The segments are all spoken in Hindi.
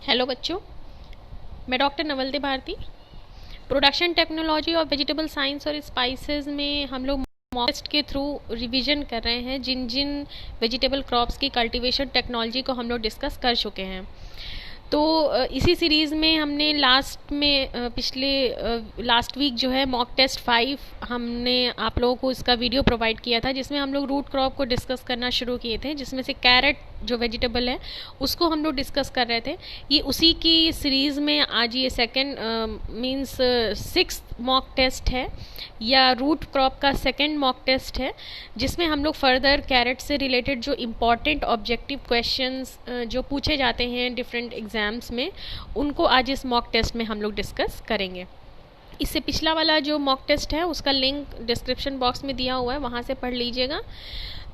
हेलो बच्चों, मैं डॉक्टर नवलदे भारती। प्रोडक्शन टेक्नोलॉजी और वेजिटेबल साइंस और स्पाइसेस में हम लोग मॉक टेस्ट के थ्रू रिवीजन कर रहे हैं। जिन जिन वेजिटेबल क्रॉप्स की कल्टीवेशन टेक्नोलॉजी को हम लोग डिस्कस कर चुके हैं, तो इसी सीरीज़ में हमने पिछले लास्ट वीक जो है मॉक टेस्ट 5 हमने आप लोगों को इसका वीडियो प्रोवाइड किया था, जिसमें हम लोग रूट क्रॉप को डिस्कस करना शुरू किए थे, जिसमें से कैरेट जो वेजिटेबल है उसको हम लोग डिस्कस कर रहे थे। ये उसी की सीरीज़ में आज ये second means 6th mock test है, या रूट क्रॉप का सेकेंड मॉक टेस्ट है, जिसमें हम लोग फर्दर कैरेट से रिलेटेड जो इम्पॉर्टेंट ऑब्जेक्टिव क्वेश्चंस जो पूछे जाते हैं डिफरेंट एग्जाम्स में, उनको आज इस मॉक टेस्ट में हम लोग डिस्कस करेंगे। इससे पिछला वाला जो मॉक टेस्ट है उसका लिंक डिस्क्रिप्शन बॉक्स में दिया हुआ है, वहाँ से पढ़ लीजिएगा।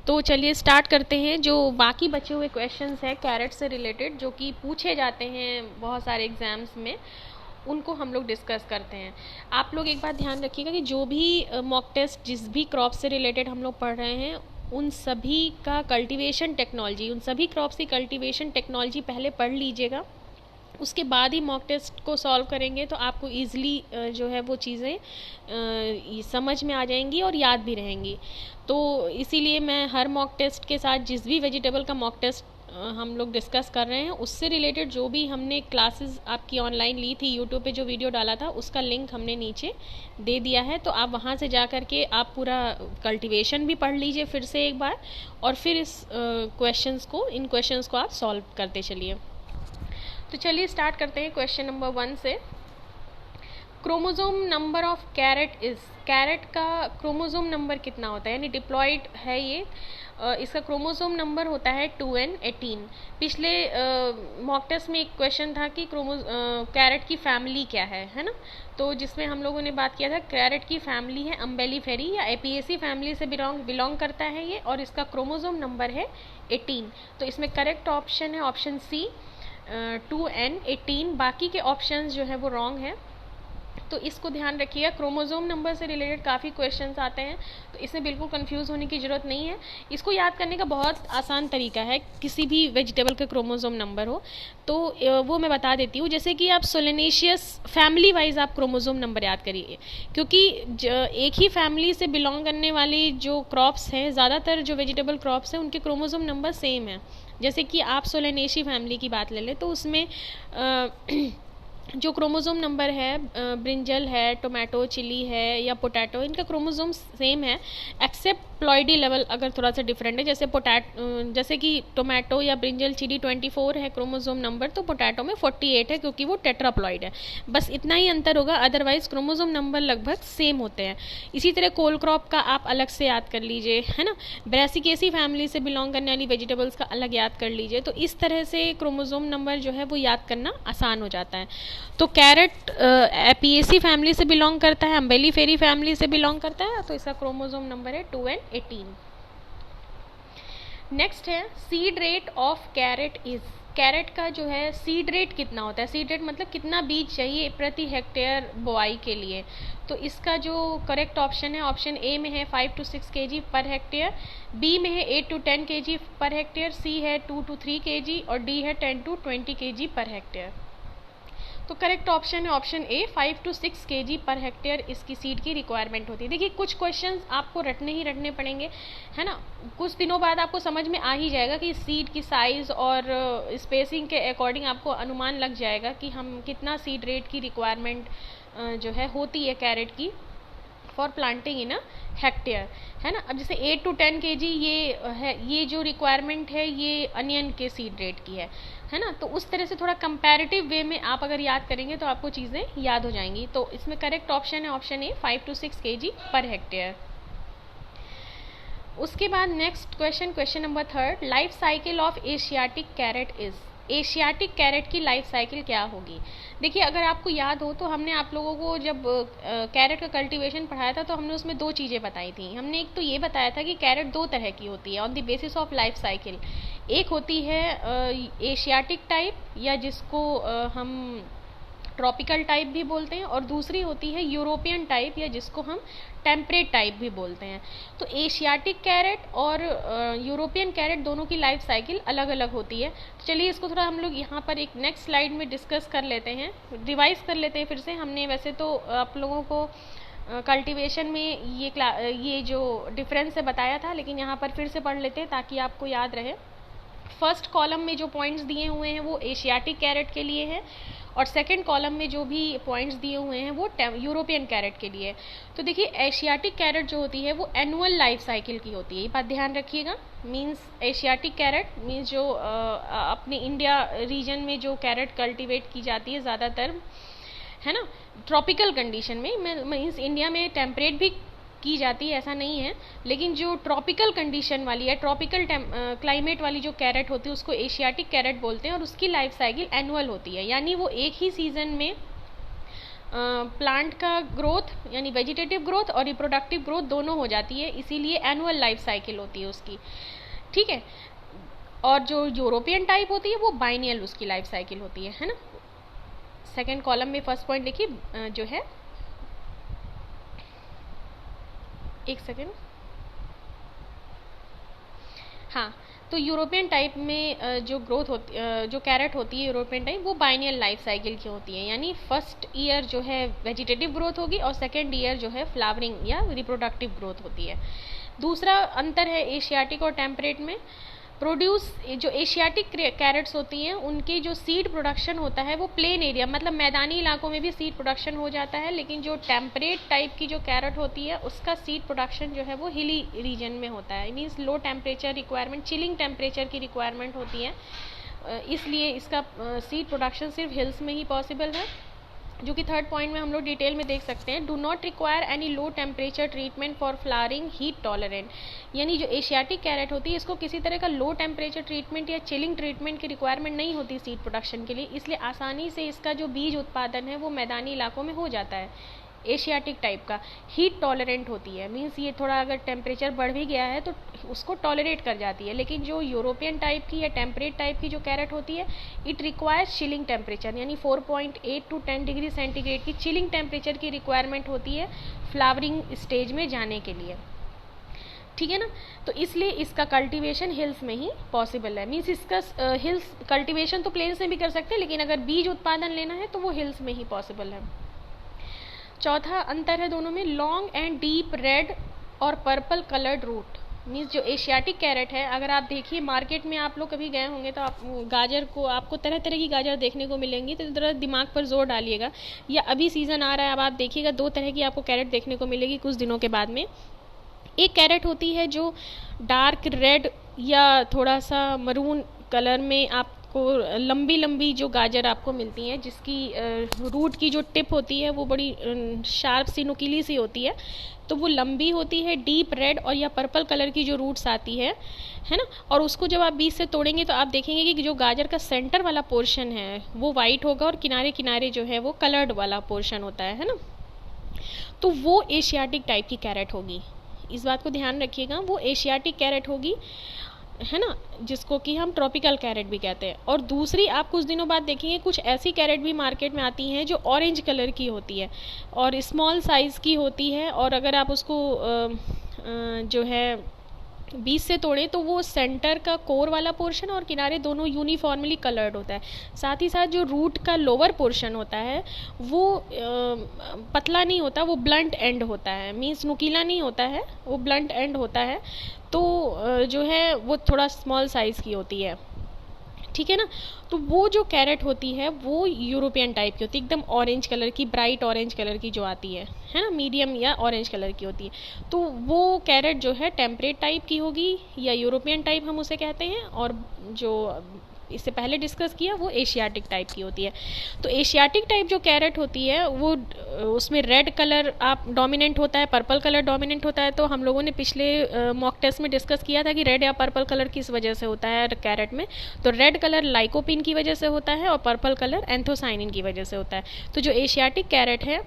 तो चलिए स्टार्ट करते हैं। जो बाकी बचे हुए क्वेश्चंस हैं कैरेट से रिलेटेड, जो कि पूछे जाते हैं बहुत सारे एग्जाम्स में, उनको हम लोग डिस्कस करते हैं। आप लोग एक बात ध्यान रखिएगा कि जो भी मॉक टेस्ट जिस भी क्रॉप से रिलेटेड हम लोग पढ़ रहे हैं, उन सभी का कल्टीवेशन टेक्नोलॉजी, उन सभी क्रॉप्स की कल्टीवेशन टेक्नोलॉजी पहले पढ़ लीजिएगा। उसके बाद ही मॉक टेस्ट को सॉल्व करेंगे तो आपको ईज़िली जो है वो चीज़ें समझ में आ जाएंगी और याद भी रहेंगी। तो इसीलिए मैं हर मॉक टेस्ट के साथ जिस भी वेजिटेबल का मॉक टेस्ट हम लोग डिस्कस कर रहे हैं, उससे रिलेटेड जो भी हमने क्लासेस आपकी ऑनलाइन ली थी, यूट्यूब पे जो वीडियो डाला था, उसका लिंक हमने नीचे दे दिया है। तो आप वहाँ से जा कर के आप पूरा कल्टीवेशन भी पढ़ लीजिए फिर से एक बार, और फिर इन क्वेश्चंस को आप सॉल्व करते चलिए। तो चलिए स्टार्ट करते हैं क्वेश्चन नंबर 1 से। Chromosome number of carrot is, carrot का क्रोमोसोम नंबर कितना होता है, यानी डिप्लॉयड है ये, इसका क्रोमोसोम नंबर होता है 2n18। पिछले मॉक टेस्ट में एक क्वेश्चन था कि कैरेट की फैमिली क्या है ना, तो जिसमें हम लोगों ने बात किया था कैरेट की फैमिली है अम्बेलिफेरी या एपिएसी फैमिली से बिलोंग करता है ये, और इसका क्रोमोसोम नंबर है 18। तो इसमें करेक्ट ऑप्शन है ऑप्शन सी 2n18। बाकी के ऑप्शंस जो है वो रॉन्ग है, तो इसको ध्यान रखिएगा। क्रोमोसोम नंबर से रिलेटेड काफ़ी क्वेश्चंस आते हैं, तो इसमें बिल्कुल कंफ्यूज होने की ज़रूरत नहीं है। इसको याद करने का बहुत आसान तरीका है, किसी भी वेजिटेबल का क्रोमोसोम नंबर हो तो वो मैं बता देती हूँ। जैसे कि आप सोलेनेशियस फैमिली वाइज आप क्रोमोसोम नंबर याद करिए, क्योंकि एक ही फैमिली से बिलोंग करने वाली जो क्रॉप्स हैं, ज़्यादातर जो वेजिटेबल क्रॉप्स हैं उनके क्रोमोसोम नंबर सेम है। जैसे कि आप सोलेनेशी फैमिली की बात ले लें तो उसमें जो क्रोमोसोम नंबर है, ब्रिंजल है, टोमेटो, चिली है या पोटैटो, इनका क्रोमोसोम सेम है, एक्सेप्ट प्लॉइडी लेवल अगर थोड़ा सा डिफरेंट है। जैसे कि टोमेटो या ब्रिंजल, चिली 24 है क्रोमोसोम नंबर, तो पोटैटो में 48 है, क्योंकि वो टेट्राप्लॉइड है। बस इतना ही अंतर होगा, अदरवाइज क्रोमोसोम नंबर लगभग सेम होते हैं। इसी तरह कोल क्रॉप का आप अलग से याद कर लीजिए, है ना। ब्रेसिकेसी फैमिली से बिलोंग करने वाली वेजिटेबल्स का अलग याद कर लीजिए। तो इस तरह से क्रोमोसोम नंबर जो है वो याद करना आसान हो जाता है। तो कैरेट एपिएसी फैमिली से बिलोंग करता है, अम्बेलिफेरी फैमिली से बिलोंग करता है, तो इसका क्रोमोसोम नंबर है 2n18। नेक्स्ट है seed rate of carrot is, carrot का जो है सीड रेट कितना होता है। सीड रेट मतलब कितना बीज चाहिए प्रति हेक्टेयर बोआई के लिए। तो इसका जो करेक्ट ऑप्शन है, ऑप्शन ए में है 5 to 6 kg पर हेक्टेयर, बी में है 8 to 10 kg पर हेक्टेयर, सी है 2 to 3 kg और डी है 10 to 20 kg पर हेक्टेयर। तो करेक्ट ऑप्शन है ऑप्शन ए 5 to 6 kg पर हेक्टेयर इसकी सीड की रिक्वायरमेंट होती है। देखिए कुछ क्वेश्चंस आपको रटने पड़ेंगे, है ना। कुछ दिनों बाद आपको समझ में आ ही जाएगा कि सीड की साइज़ और स्पेसिंग के अकॉर्डिंग आपको अनुमान लग जाएगा कि हम कितना सीड रेट की रिक्वायरमेंट जो है होती है कैरेट की for planting in a hectare, है ना। अब जैसे 8 to 10 kg ये जो रिक्वायरमेंट है ये अनियन के सीड रेट की है ना। तो उस तरह से थोड़ा कंपैरेटिव वे में आप अगर याद करेंगे तो आपको चीज़ें याद हो जाएंगी। तो इसमें करेक्ट ऑप्शन है ऑप्शन ए 5 to 6 kg पर हेक्टेयर। उसके बाद next question number 3, life cycle of Asiatic carrot is, Asiatic carrot की लाइफ साइकिल क्या होगी। देखिए अगर आपको याद हो तो हमने आप लोगों को जब कैरेट का कल्टीवेशन पढ़ाया था तो हमने उसमें दो चीज़ें बताई थी। हमने एक तो ये बताया था कि कैरेट दो तरह की होती है on the basis of life cycle. एक होती है एशियाटिक टाइप, या जिसको हम ट्रॉपिकल टाइप भी बोलते हैं, और दूसरी होती है यूरोपियन टाइप, या जिसको हम टेम्परेट टाइप भी बोलते हैं। तो एशियाटिक कैरेट और यूरोपियन कैरेट दोनों की लाइफ साइकिल अलग अलग होती है। तो चलिए इसको थोड़ा हम लोग यहाँ पर एक नेक्स्ट स्लाइड में डिस्कस कर लेते हैं, रिवाइज कर लेते हैं फिर से। हमने वैसे तो आप लोगों को कल्टीवेशन में ये जो डिफरेंस है बताया था, लेकिन यहाँ पर फिर से पढ़ लेते हैं ताकि आपको याद रहे। फर्स्ट कॉलम में जो पॉइंट्स दिए हुए हैं वो एशियाटिक कैरेट के लिए है, और सेकंड कॉलम में जो भी पॉइंट्स दिए हुए हैं वो यूरोपियन कैरेट के लिए। तो देखिए एशियाटिक कैरेट जो होती है वो एनुअल लाइफ साइकिल की होती है, ये बात ध्यान रखिएगा। मींस एशियाटिक कैरेट मींस जो अपने इंडिया रीजन में जो कैरेट कल्टीवेट की जाती है ज़्यादातर, है ना, ट्रॉपिकल कंडीशन में। मीन्स इंडिया में टेम्परेट भी की जाती है, ऐसा नहीं है, लेकिन जो ट्रॉपिकल कंडीशन वाली है, ट्रॉपिकल क्लाइमेट वाली जो कैरेट होती है उसको एशियाटिक कैरेट बोलते हैं, और उसकी लाइफ साइकिल एनुअल होती है, यानी वो एक ही सीजन में प्लांट का ग्रोथ यानी वेजिटेटिव ग्रोथ और रिप्रोडक्टिव ग्रोथ दोनों हो जाती है, इसीलिए एनुअल लाइफ साइकिल होती है उसकी, ठीक है। और जो यूरोपियन टाइप होती है वो बाइनियल उसकी लाइफ साइकिल होती है ना। सेकेंड कॉलम में फर्स्ट पॉइंट देखिए जो है, एक सेकेंड, हाँ, तो यूरोपियन टाइप में जो ग्रोथ होती जो कैरेट होती है यूरोपियन टाइप, वो बाइनियल लाइफ साइकिल की होती है, यानी फर्स्ट ईयर जो है वेजिटेटिव ग्रोथ होगी और सेकेंड ईयर जो है फ्लावरिंग या रिप्रोडक्टिव ग्रोथ होती है। दूसरा अंतर है एशियाटिक और टेम्परेट में। प्रोड्यूस जो एशियाटिक कैरेट्स होती हैं उनकी जो सीड प्रोडक्शन होता है वो प्लेन एरिया मतलब मैदानी इलाकों में भी सीड प्रोडक्शन हो जाता है, लेकिन जो टेम्परेट टाइप की जो कैरेट होती है उसका सीड प्रोडक्शन जो है वो हिली रीजन में होता है। Means low temperature requirement, chilling temperature की रिक्वायरमेंट होती है, इसलिए इसका सीड प्रोडक्शन सिर्फ हिल्स में ही पॉसिबल है, जो कि थर्ड पॉइंट में हम लोग डिटेल में देख सकते हैं। Do not require any low temperature treatment for flowering, heat tolerant, यानी जो एशियाटिक कैरेट होती है इसको किसी तरह का लो टेम्परेचर ट्रीटमेंट या चिलिंग ट्रीटमेंट की रिक्वायरमेंट नहीं होती सीड प्रोडक्शन के लिए, इसलिए आसानी से इसका जो बीज उत्पादन है वो मैदानी इलाकों में हो जाता है। एशियाटिक टाइप का हीट टॉलरेंट होती है, मीन्स ये थोड़ा अगर टेम्परेचर बढ़ भी गया है तो उसको टॉलरेट कर जाती है, लेकिन जो यूरोपियन टाइप की या टेम्परेट टाइप की जो कैरेट होती है इट रिक्वायर्स चिलिंग टेम्परेचर, यानी 4.8 to 10 डिग्री सेंटीग्रेड की चिलिंग टेम्परेचर की रिक्वायरमेंट होती है फ्लावरिंग स्टेज में जाने के लिए, ठीक है ना। तो इसलिए इसका कल्टीवेशन हिल्स में ही पॉसिबल है। मीन्स इसका हिल्स कल्टीवेशन तो प्लेन्स में भी कर सकते हैं, लेकिन अगर बीज उत्पादन लेना है तो वो हिल्स में ही पॉसिबल है। चौथा अंतर है दोनों में, लॉन्ग एंड डीप रेड और पर्पल कलर्ड रूट। मीन्स जो एशियाटिक कैरेट है, अगर आप देखिए मार्केट में आप लोग कभी गए होंगे तो आप गाजर को आपको तरह तरह की गाजर देखने को मिलेंगी, तो ज़रा दिमाग पर जोर डालिएगा, या अभी सीज़न आ रहा है अब आप देखिएगा 2 तरह की आपको कैरेट देखने को मिलेगी कुछ दिनों के बाद में। एक कैरेट होती है जो डार्क रेड या थोड़ा सा मरून कलर में आपको लंबी लंबी जो गाजर आपको मिलती हैं, जिसकी रूट की जो टिप होती है वो बड़ी शार्प सी नुकीली सी होती है, तो वो लंबी होती है। डीप रेड और या पर्पल कलर की जो रूट्स आती है ना, और उसको जब आप बीज से तोड़ेंगे तो आप देखेंगे कि जो गाजर का सेंटर वाला पोर्शन है वो वाइट होगा और किनारे किनारे जो है वो कलर्ड वाला पोर्शन होता है ना। तो वो एशियाटिक टाइप की कैरेट होगी, इस बात को ध्यान रखिएगा, वो एशियाटिक कैरेट होगी, है ना, जिसको कि हम ट्रॉपिकल कैरेट भी कहते हैं। और दूसरी आप कुछ दिनों बाद देखेंगे कुछ ऐसी कैरेट भी मार्केट में आती हैं जो ऑरेंज कलर की होती है और स्मॉल साइज़ की होती है, और अगर आप उसको जो है बीज से तोड़े तो वो सेंटर का कोर वाला पोर्शन और किनारे दोनों यूनिफॉर्मली कलर्ड होता है। साथ ही साथ जो रूट का लोअर पोर्शन होता है वो पतला नहीं होता, वो ब्लंट एंड होता है, मीन्स नुकीला नहीं होता है, वो ब्लंट एंड होता है, तो जो है वो थोड़ा स्मॉल साइज़ की होती है, ठीक है ना। तो वो जो कैरेट होती है वो यूरोपियन टाइप की होती है, एकदम ऑरेंज कलर की, ब्राइट ऑरेंज कलर की जो आती है ना, मीडियम या ऑरेंज कलर की होती है। तो वो कैरेट जो है टेम्परेट टाइप की होगी या यूरोपियन टाइप हम उसे कहते हैं, और जो इससे पहले डिस्कस किया वो एशियाटिक टाइप की होती है। तो एशियाटिक टाइप जो कैरेट होती है वो उसमें रेड कलर आप डोमिनेंट होता है, पर्पल कलर डोमिनेंट होता है। तो हम लोगों ने पिछले मॉक टेस्ट में डिस्कस किया था कि रेड या पर्पल कलर किस वजह से होता है कैरेट में, तो रेड कलर लाइकोपिन की वजह से होता है और पर्पल कलर एंथोसाइनिन की वजह से होता है। तो जो एशियाटिक कैरेट है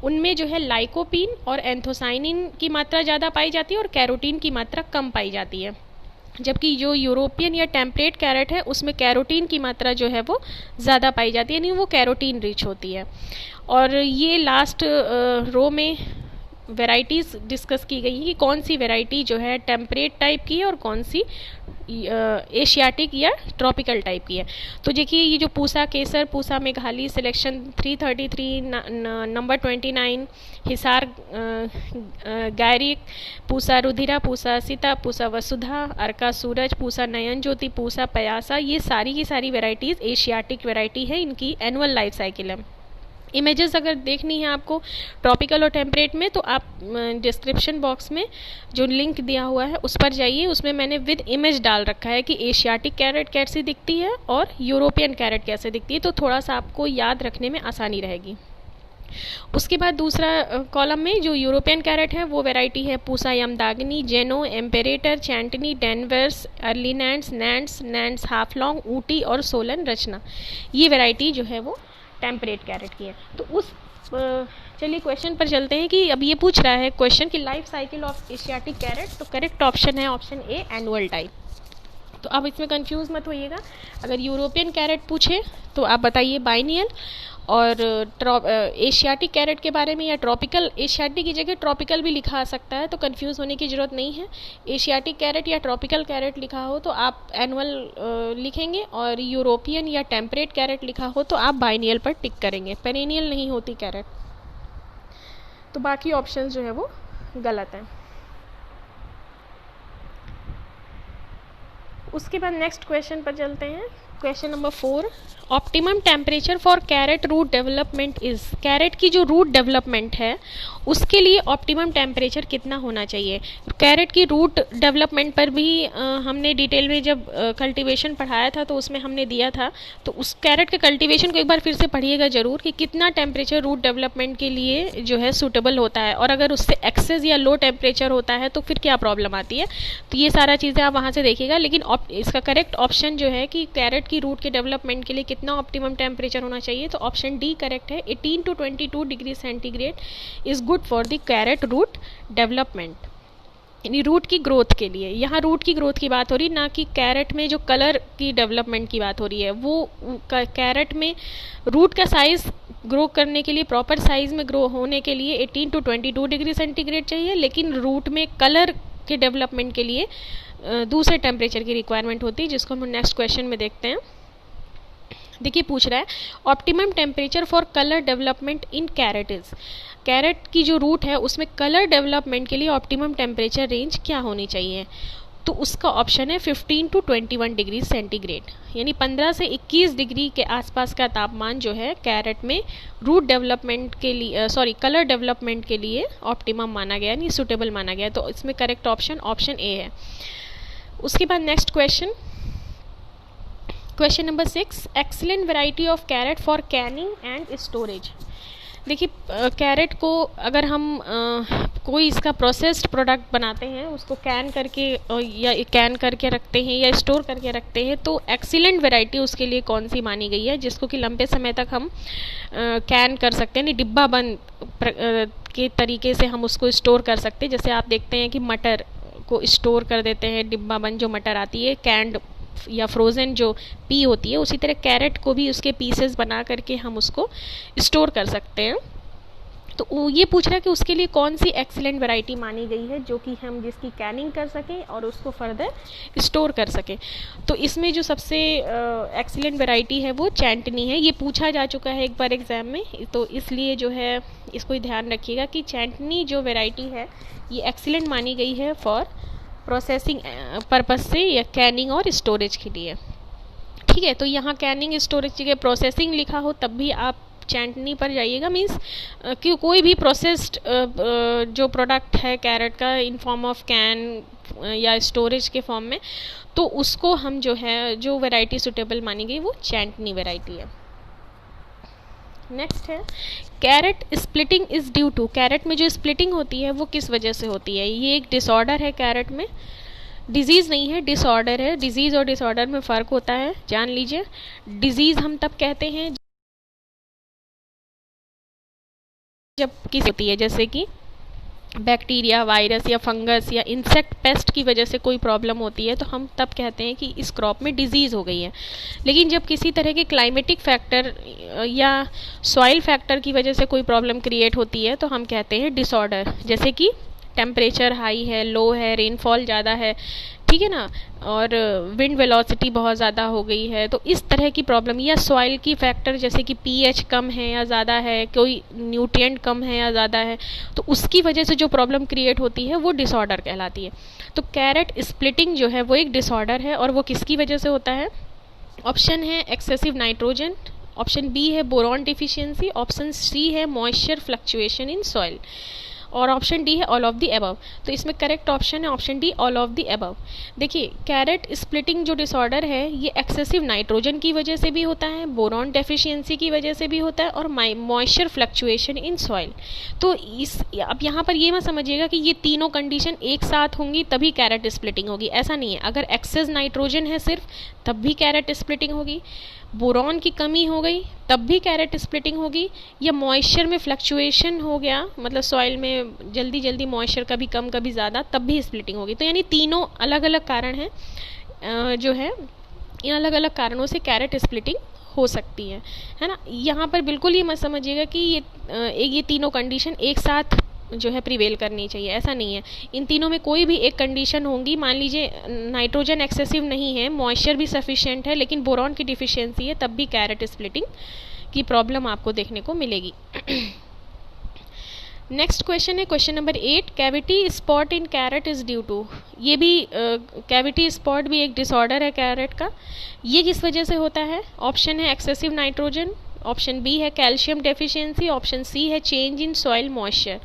उनमें जो है लाइकोपिन और एंथोसाइनिन की मात्रा ज़्यादा पाई जाती है और कैरोटीन की मात्रा कम पाई जाती है। जबकि जो यूरोपियन या टेम्परेट कैरेट है उसमें कैरोटीन की मात्रा जो है वो ज़्यादा पाई जाती है, यानी वो कैरोटीन रिच होती है। और ये लास्ट रो में वैरायटीज़ डिस्कस की गई है कि कौन सी वैरायटी जो है टेम्परेट टाइप की है और कौन सी एशियाटिक या ट्रॉपिकल टाइप की है। तो देखिए ये जो पूसा केसर, पूसा मेघाली, सिलेक्शन 333, नंबर 29, हिसार गायरिक, पूसा रुधिरा, पूसा सीता, पूसा वसुधा, अर्का सूरज, पूसा नयन ज्योति, पूसा पयासा, ये सारी की सारी वैरायटीज़ एशियाटिक वैरायटी है। इनकी एनुअल लाइफ साइकिल है। इमेजेस अगर देखनी है आपको ट्रॉपिकल और टेम्परेट में, तो आप डिस्क्रिप्शन बॉक्स में जो लिंक दिया हुआ है उस पर जाइए, उसमें मैंने विद इमेज डाल रखा है कि एशियाटिक कैरेट कैसी दिखती है और यूरोपियन कैरेट कैसे दिखती है, तो थोड़ा सा आपको याद रखने में आसानी रहेगी। उसके बाद दूसरा कॉलम में जो यूरोपियन कैरेट है वो वैरायटी है Pusa Yamdagni, Zeno, Emperator, Chantenay, Danvers, early Nantes, Nantes half long, Ooty और सोलन रचना। ये वैरायटी जो है वो टेम्परेट कैरेट की है। तो उस चलिए क्वेश्चन पर चलते हैं कि अब ये पूछ रहा है क्वेश्चन कि life cycle of Asiatic carrot, तो करेक्ट ऑप्शन है ऑप्शन ए, एनुअल टाइप। तो अब इसमें कंफ्यूज मत होइएगा, अगर यूरोपियन कैरेट पूछे तो आप बताइए बाइनियल, और एशियाटिक कैरेट के बारे में या ट्रॉपिकल, एशियाटिक की जगह ट्रॉपिकल भी लिखा आ सकता है, तो कंफ्यूज होने की ज़रूरत नहीं है। एशियाटिक कैरेट या ट्रॉपिकल कैरेट लिखा हो तो आप एनुअल लिखेंगे, और यूरोपियन या टेम्परेट कैरेट लिखा हो तो आप बाइनियल पर टिक करेंगे, पेरेनियल नहीं होती कैरेट। तो बाकी ऑप्शन जो है वो गलत हैं। उसके बाद नेक्स्ट क्वेश्चन पर चलते हैं। Question number 4, optimum temperature for carrot root development is. Carrot की जो रूट डेवलपमेंट है उसके लिए ऑप्टिमम टेम्परेचर कितना होना चाहिए। कैरेट की रूट डेवलपमेंट पर भी हमने डिटेल में जब कल्टीवेशन पढ़ाया था तो उसमें हमने दिया था, तो उस कैरेट के कल्टीवेशन को एक बार फिर से पढ़िएगा ज़रूर कि कितना टेम्परेचर रूट डेवलपमेंट के लिए जो है सूटेबल होता है, और अगर उससे एक्सेस या लो टेम्परेचर होता है तो फिर क्या प्रॉब्लम आती है। तो ये सारा चीज़ें आप वहाँ से देखिएगा, लेकिन इसका करेक्ट ऑप्शन जो है कि कैरेट की रूट के डेवलपमेंट के लिए कितना ऑप्टिमम टेम्परेचर होना चाहिए, तो ऑप्शन डी करेक्ट है। 18 to 22 degree centigrade is good for the carrot root development, यानी रूट की ग्रोथ के लिए। यहाँ रूट की ग्रोथ की बात हो रही, ना कि कैरेट में जो कलर की डेवलपमेंट की बात हो रही है। वो कैरेट में रूट का साइज़ ग्रो करने के लिए, प्रॉपर साइज़ में ग्रो होने के लिए 18 to 22 डिग्री सेंटीग्रेड चाहिए, लेकिन रूट में कलर के डेवलपमेंट के लिए दूसरे टेम्परेचर की रिक्वायरमेंट होती है, जिसको हम नेक्स्ट क्वेश्चन में देखते हैं। देखिए पूछ रहा है optimum temperature for colour development in carrot is. Carrot की जो रूट है उसमें कलर डेवलपमेंट के लिए ऑप्टिमम टेम्परेचर रेंज क्या होनी चाहिए, तो उसका ऑप्शन है 15 to 21 डिग्री सेंटीग्रेड, यानी 15 से 21 डिग्री के आसपास का तापमान जो है कैरेट में रूट डेवलपमेंट के लिए, कलर डेवलपमेंट के लिए ऑप्टिमम माना गया, यानी सूटेबल माना गया। तो इसमें करेक्ट ऑप्शन ऑप्शन ए है। उसके बाद next question, question number 6, excellent variety of carrot for canning and storage. देखिए कैरेट को अगर हम कोई इसका प्रोसेस्ड प्रोडक्ट बनाते हैं, उसको कैन करके या कैन करके रखते हैं या स्टोर करके रखते हैं, तो एक्सीलेंट वैरायटी उसके लिए कौन सी मानी गई है, जिसको कि लंबे समय तक हम कैन कर सकते हैं, डिब्बा बंद के तरीके से हम उसको स्टोर कर सकते हैं। जैसे आप देखते हैं कि मटर को स्टोर कर देते हैं, डिब्बा बंद जो मटर आती है, कैंड या फ्रोज़न जो पी होती है, उसी तरह कैरेट को भी उसके पीसेस बना करके हम उसको स्टोर कर सकते हैं। तो ये पूछ रहा है कि उसके लिए कौन सी एक्सीलेंट वैरायटी मानी गई है जो कि हम जिसकी कैनिंग कर सकें और उसको फर्दर स्टोर कर सकें। तो इसमें जो सबसे एक्सीलेंट वैरायटी है वो चैंटनी है। ये पूछा जा चुका है एक बार एग्ज़ाम में, तो इसलिए जो है इसको ध्यान रखिएगा कि चैंटनी जो वैरायटी है ये एक्सीलेंट मानी गई है फॉर प्रोसेसिंग पर्पज से या कैनिंग और स्टोरेज के लिए। ठीक है, तो यहाँ कैनिंग स्टोरेज के प्रोसेसिंग लिखा हो तब भी आप चैंटनी पर जाइएगा। मीन्स कि कोई भी प्रोसेस्ड जो प्रोडक्ट है कैरेट का इन फॉर्म ऑफ कैन या स्टोरेज के फॉर्म में, तो उसको हम जो है जो वैरायटी सुटेबल मानी गई वो चैंटनी वैरायटी है। नेक्स्ट है carrot splitting is due to. Carrot में जो स्प्लिटिंग होती है वो किस वजह से होती है। ये एक डिसऑर्डर है कैरेट में, डिजीज़ नहीं है, डिसऑर्डर है। डिजीज़ और डिसऑर्डर में फ़र्क होता है, जान लीजिए। डिजीज़ हम तब कहते हैं जब किस होती है, जैसे कि बैक्टीरिया, वायरस या फंगस या इंसेक्ट पेस्ट की वजह से कोई प्रॉब्लम होती है तो हम तब कहते हैं कि इस क्रॉप में डिजीज़ हो गई है। लेकिन जब किसी तरह के क्लाइमेटिक फैक्टर या सॉइल फैक्टर की वजह से कोई प्रॉब्लम क्रिएट होती है तो हम कहते हैं डिसऑर्डर। जैसे कि टेम्परेचर हाई है, लो है, रेनफॉल ज़्यादा है, ठीक है ना, और विंड वेलोसिटी बहुत ज़्यादा हो गई है, तो इस तरह की प्रॉब्लम, या सॉइल की फैक्टर जैसे कि पीएच कम है या ज़्यादा है, कोई न्यूट्रिएंट कम है या ज़्यादा है, तो उसकी वजह से जो प्रॉब्लम क्रिएट होती है वो डिसऑर्डर कहलाती है। तो कैरेट स्प्लिटिंग जो है वो एक डिसऑर्डर है, और वो किसकी वजह से होता है? ऑप्शन है एक्सेसिव नाइट्रोजन, ऑप्शन बी है बोरॉन डिफिशियंसी, ऑप्शन सी है मॉइस्चर फ्लक्चुएशन इन सॉइल, और ऑप्शन डी है ऑल ऑफ द अबव। तो इसमें करेक्ट ऑप्शन है option D, all of the above. देखिए, कैरेट स्प्लिटिंग जो डिसऑर्डर है ये एक्सेसिव नाइट्रोजन की वजह से भी होता है, बोरॉन डेफिशिएंसी की वजह से भी होता है, और मॉइस्चर फ्लक्चुएशन इन सॉइल। तो अब यहाँ पर ये मत समझिएगा कि ये तीनों कंडीशन एक साथ होंगी तभी कैरेट स्प्लिटिंग होगी, ऐसा नहीं है। अगर एक्सेस नाइट्रोजन है सिर्फ तब भी कैरेट स्प्लिटिंग होगी, बोरॉन की कमी हो गई तब भी कैरेट स्प्लिटिंग होगी, या मॉइस्चर में फ्लक्चुएशन हो गया, मतलब सॉइल में जल्दी जल्दी मॉइस्चर कभी कम कभी ज़्यादा, तब भी स्प्लिटिंग होगी। तो यानी तीनों अलग अलग कारण हैं जो है, इन अलग अलग कारणों से कैरेट स्प्लिटिंग हो सकती है ना। यहाँ पर बिल्कुल ये मत समझिएगा कि ये तीनों कंडीशन एक साथ जो है प्रिवेल करनी चाहिए, ऐसा नहीं है। इन तीनों में कोई भी एक कंडीशन होंगी, मान लीजिए नाइट्रोजन एक्सेसिव नहीं है, मॉइस्चर भी सफिशिएंट है, लेकिन बोरॉन की डिफिशियंसी है, तब भी कैरेट स्प्लिटिंग की प्रॉब्लम आपको देखने को मिलेगी। नेक्स्ट क्वेश्चन है question number 8, cavity spot in carrot is due to. ये भी कैविटी स्पॉट भी एक डिसऑर्डर है कैरेट का। ये किस वजह से होता है? ऑप्शन है एक्सेसिव नाइट्रोजन, ऑप्शन बी है कैल्शियम डेफिशिएंसी, ऑप्शन सी है चेंज इन सॉइल मॉइस्चर,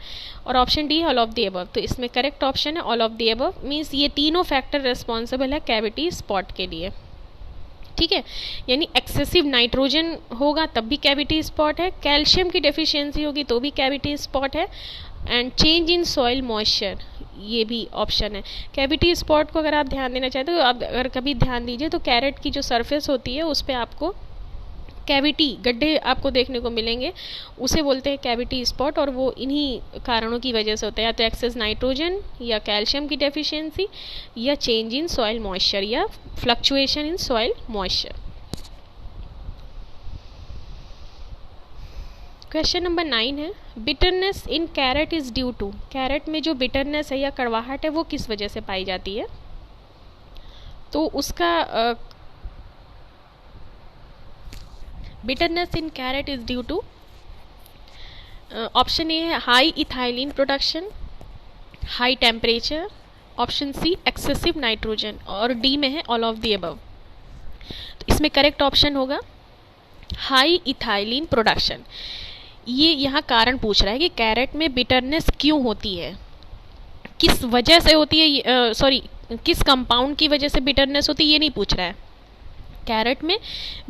और ऑप्शन डी है ऑल ऑफ द अबव। तो इसमें करेक्ट ऑप्शन है all of the above, means ये तीनों फैक्टर रिस्पॉन्सिबल है कैविटी स्पॉट के लिए, ठीक है। यानी एक्सेसिव नाइट्रोजन होगा तब भी कैविटी स्पॉट है, कैल्शियम की डेफिशिएंसी होगी तो भी कैविटी स्पॉट है, and change in soil moisture ये भी ऑप्शन है। कैविटी स्पॉट को अगर आप ध्यान देना चाहते हो तो आप अगर कभी ध्यान दीजिए तो कैरेट की जो सरफेस होती है उस पर आपको कैविटी, गड्ढे आपको देखने को मिलेंगे, उसे बोलते हैं कैविटी स्पॉट, और वो इन्हीं कारणों की वजह से होता है, या तो एक्सेस नाइट्रोजन, या कैल्शियम की डेफिशिएंसी, या चेंज इन सॉइल मॉइस्चर, या fluctuation in soil moisture. Question number 9 है, bitterness in carrot is due to. Carrot में जो बिटरनेस है या कड़वाहट है वो किस वजह से पाई जाती है? तो उसका bitterness in carrot is due to, option A है high ethylene production, high temperature, option C excessive nitrogen, और डी में है ऑल ऑफ द अबव। तो इसमें करेक्ट ऑप्शन होगा हाई इथाइलिन प्रोडक्शन। ये यहाँ कारण पूछ रहा है कि कैरेट में बिटरनेस क्यों होती है, किस वजह से होती है, सॉरी किस कंपाउंड की वजह से बिटरनेस होती है, ये नहीं पूछ रहा है। कैरेट में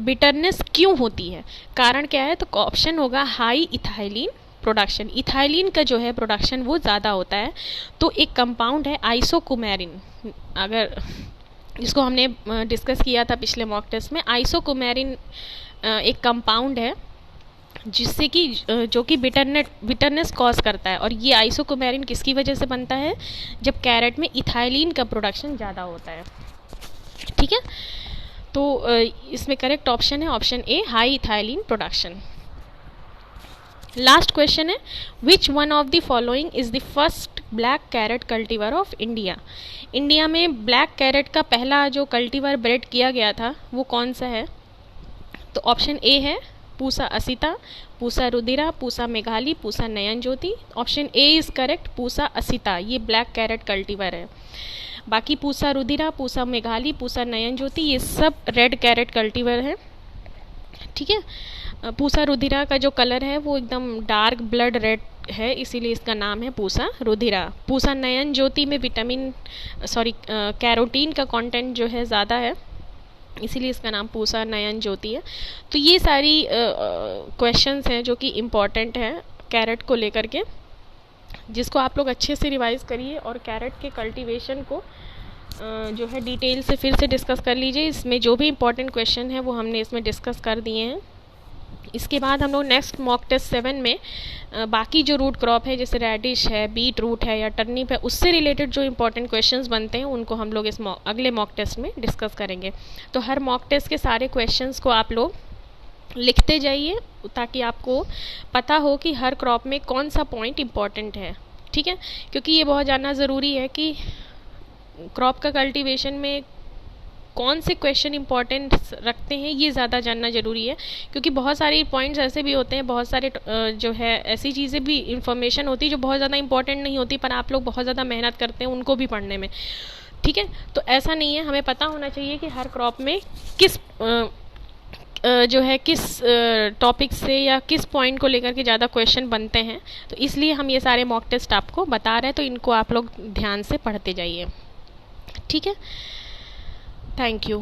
बिटरनेस क्यों होती है, कारण क्या है? तो ऑप्शन होगा हाई इथाइलिन प्रोडक्शन। इथाइलिन का जो है प्रोडक्शन वो ज़्यादा होता है। तो एक कंपाउंड है आइसोकुमेरिन, अगर जिसको हमने डिस्कस किया था पिछले मॉक टेस्ट में, आइसोकुमेरिन एक कंपाउंड है जिससे कि जो कि बिटरनेस कॉज करता है, और ये आइसोकुमेरिन किसकी वजह से बनता है? जब कैरेट में इथाइलिन का प्रोडक्शन ज़्यादा होता है, ठीक है। तो इसमें करेक्ट ऑप्शन है option A, high ethylene production. Last question है, which one of the following is the first black carrot cultivar of India. India में ब्लैक कैरेट का पहला जो कल्टीवर ब्रेड किया गया था वो कौन सा है? तो ऑप्शन ए है Pusa Asita, Pusa Rudhira, Pusa Meghali, Pusa Nayan Jyoti. Option A is correct, Pusa Asita ये ब्लैक कैरेट कल्टीवर है। बाकी पूसा रुधिरा, पूसा मेघाली, पूसा नयन ज्योति ये सब रेड कैरेट कल्टीवर है, ठीक है। पूसा रुधिरा का जो कलर है वो एकदम डार्क ब्लड रेड है, इसीलिए इसका नाम है पूसा रुधिरा। पूसा नयन ज्योति में कैरोटीन का कंटेंट जो है ज़्यादा है, इसीलिए इसका नाम पूसा नयन ज्योति है। तो ये सारी क्वेश्चंस हैं जो कि इम्पॉर्टेंट है कैरेट को लेकर के, जिसको आप लोग अच्छे से रिवाइज करिए और कैरेट के कल्टीवेशन को जो है डिटेल से फिर से डिस्कस कर लीजिए। इसमें जो भी इम्पोर्टेंट क्वेश्चन है वो हमने इसमें डिस्कस कर दिए हैं। इसके बाद हम लोग नेक्स्ट मॉक टेस्ट 7 में बाकी जो रूट क्रॉप है जैसे रेडिश है, बीट रूट है या टर्निप है, उससे रिलेटेड जो इंपॉर्टेंट क्वेश्चंस बनते हैं उनको हम लोग इस अगले मॉक टेस्ट में डिस्कस करेंगे। तो हर मॉक टेस्ट के सारे क्वेश्चंस को आप लोग लिखते जाइए ताकि आपको पता हो कि हर क्रॉप में कौन सा पॉइंट इम्पॉर्टेंट है। ठीक है, क्योंकि ये बहुत जानना ज़रूरी है कि क्रॉप का कल्टीवेशन में कौन से क्वेश्चन इंपॉर्टेंट रखते हैं, ये ज़्यादा जानना ज़रूरी है। क्योंकि बहुत सारे पॉइंट्स ऐसे भी होते हैं, बहुत सारे जो है ऐसी चीज़ें भी इंफॉर्मेशन होती है जो बहुत ज़्यादा इंपॉर्टेंट नहीं होती, पर आप लोग बहुत ज़्यादा मेहनत करते हैं उनको भी पढ़ने में। ठीक है, तो ऐसा नहीं है, हमें पता होना चाहिए कि हर क्रॉप में किस जो है किस टॉपिक से या किस पॉइंट को लेकर के ज़्यादा क्वेश्चन बनते हैं। तो इसलिए हम ये सारे मॉक टेस्ट आपको बता रहे हैं, तो इनको आप लोग ध्यान से पढ़ते जाइए। ठीक है, थैंक यू।